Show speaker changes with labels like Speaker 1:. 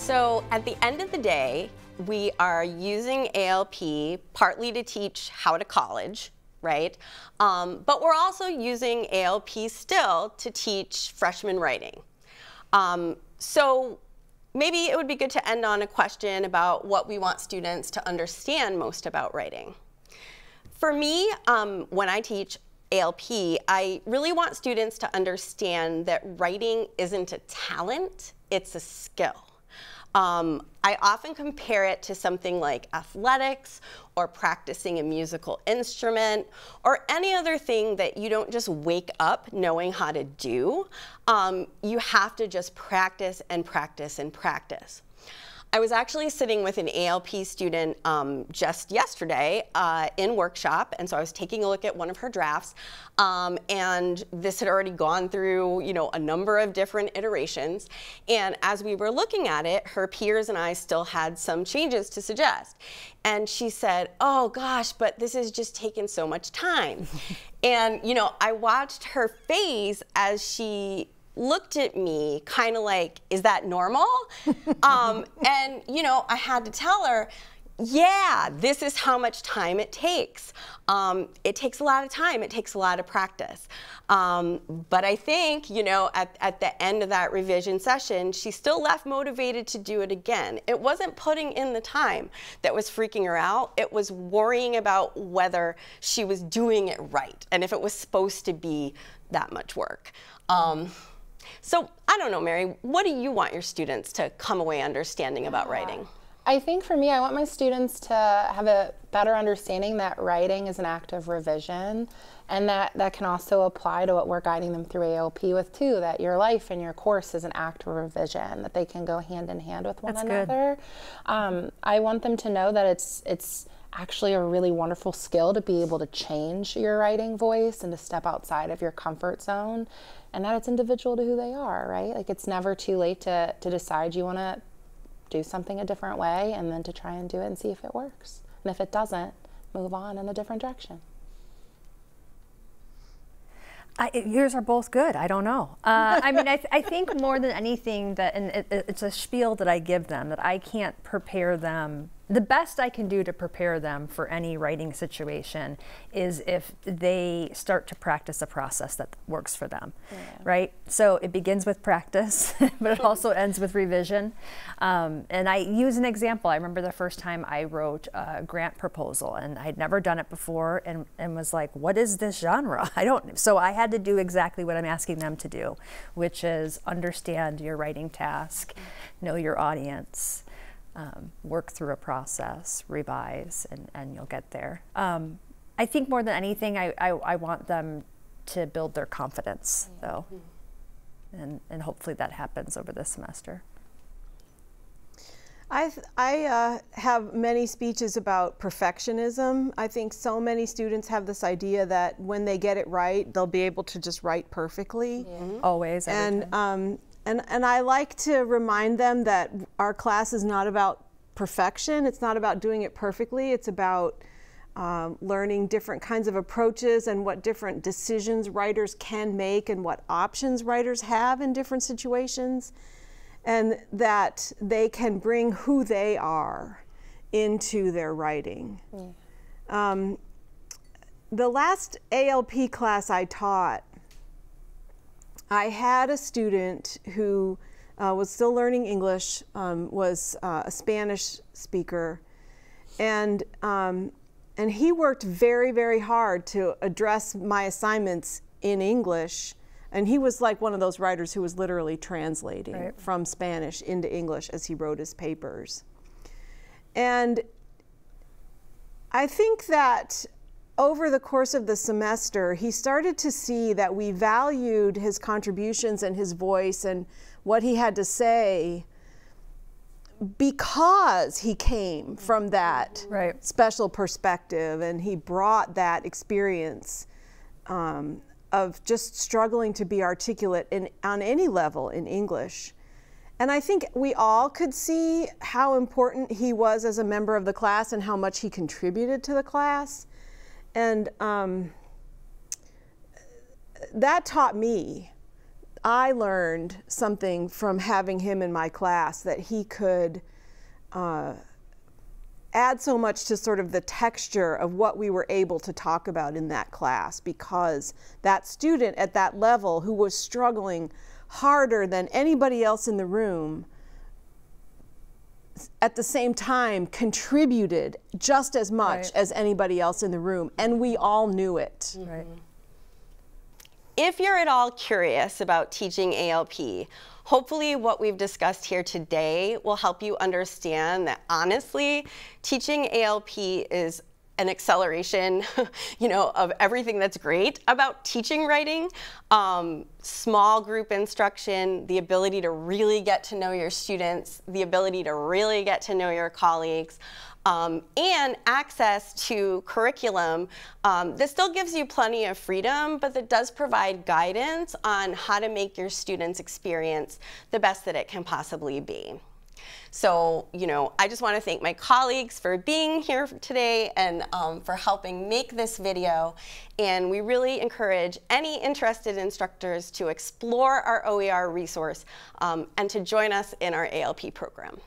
Speaker 1: So at the end of the day, we are using ALP partly to teach how to college, right? But we're also using ALP still to teach freshman writing. So maybe it would be good to end on a question about what we want students to understand most about writing. For me, when I teach ALP, I really want students to understand that writing isn't a talent, it's a skill. I often compare it to something like athletics or practicing a musical instrument or any other thing that you don't just wake up knowing how to do. You have to just practice and practice and practice. I was actually sitting with an ALP student just yesterday in workshop, and so I was taking a look at one of her drafts, and this had already gone through, a number of different iterations. And as we were looking at it, her peers and I still had some changes to suggest. And she said, "Oh gosh, but this has just taken so much time." And I watched her face as she looked at me kind of like, is that normal? And I had to tell her, yeah, this is how much time it takes. It takes a lot of time, it takes a lot of practice. But I think, at the end of that revision session, she still left motivated to do it again. It wasn't putting in the time that was freaking her out, it was worrying about whether she was doing it right and if it was supposed to be that much work. So I don't know, Mary, what do you want your students to come away understanding about writing?
Speaker 2: I think for me, I want my students to have a better understanding that writing is an act of revision, and that can also apply to what we're guiding them through ALP with too, that your life and your course is an act of revision, that they can go hand in hand with one another. I want them to know that it's actually a really wonderful skill to be able to change your writing voice and to step outside of your comfort zone, and that it's individual to who they are, right? Like, it's never too late to decide you want to do something a different way, and then to try and do it and see if it works. And if it doesn't, move on in a different direction.
Speaker 3: Yours are both good. I don't know. I mean, I think more than anything that, and it's a spiel that I give them, that I can't prepare them. The best I can do to prepare them for any writing situation is if they start to practice a process that works for them, right? So it begins with practice, but it also ends with revision. And I use an example. I remember the first time I wrote a grant proposal, and I'd never done it before, and was like, what is this genre? So I had to do exactly what I'm asking them to do, which is understand your writing task, know your audience, work through a process, revise, and you'll get there. I think more than anything, I want them to build their confidence, though, and hopefully that happens over this semester.
Speaker 4: I have many speeches about perfectionism. I think so many students have this idea that when they get it right, they'll be able to just write perfectly.
Speaker 3: Always, every time.
Speaker 4: And I like to remind them that our class is not about perfection. It's not about doing it perfectly. It's about learning different kinds of approaches and what different decisions writers can make and what options writers have in different situations, and that they can bring who they are into their writing. The last ALP class I taught, I had a student who was still learning English, was a Spanish speaker, and he worked very, very hard to address my assignments in English, and he was like one of those writers who was literally translating from Spanish into English as he wrote his papers. And I think that over the course of the semester, he started to see that we valued his contributions and his voice and what he had to say because he came from that special perspective, and he brought that experience of just struggling to be articulate on any level in English. And I think we all could see how important he was as a member of the class and how much he contributed to the class. And that taught me I learned something from having him in my class, that he could add so much to sort of the texture of what we were able to talk about in that class, because that student at that level who was struggling harder than anybody else in the room at the same time contributed just as much as anybody else in the room, and we all knew it.
Speaker 3: Right.
Speaker 1: If you're at all curious about teaching ALP, hopefully what we've discussed here today will help you understand that honestly, teaching ALP is an acceleration, you know, of everything that's great about teaching writing. Small group instruction, the ability to really get to know your students, the ability to really get to know your colleagues, and access to curriculum that still gives you plenty of freedom, but that does provide guidance on how to make your students' experience the best that it can possibly be. So, you know, I just want to thank my colleagues for being here today and for helping make this video. And we really encourage any interested instructors to explore our OER resource and to join us in our ALP program.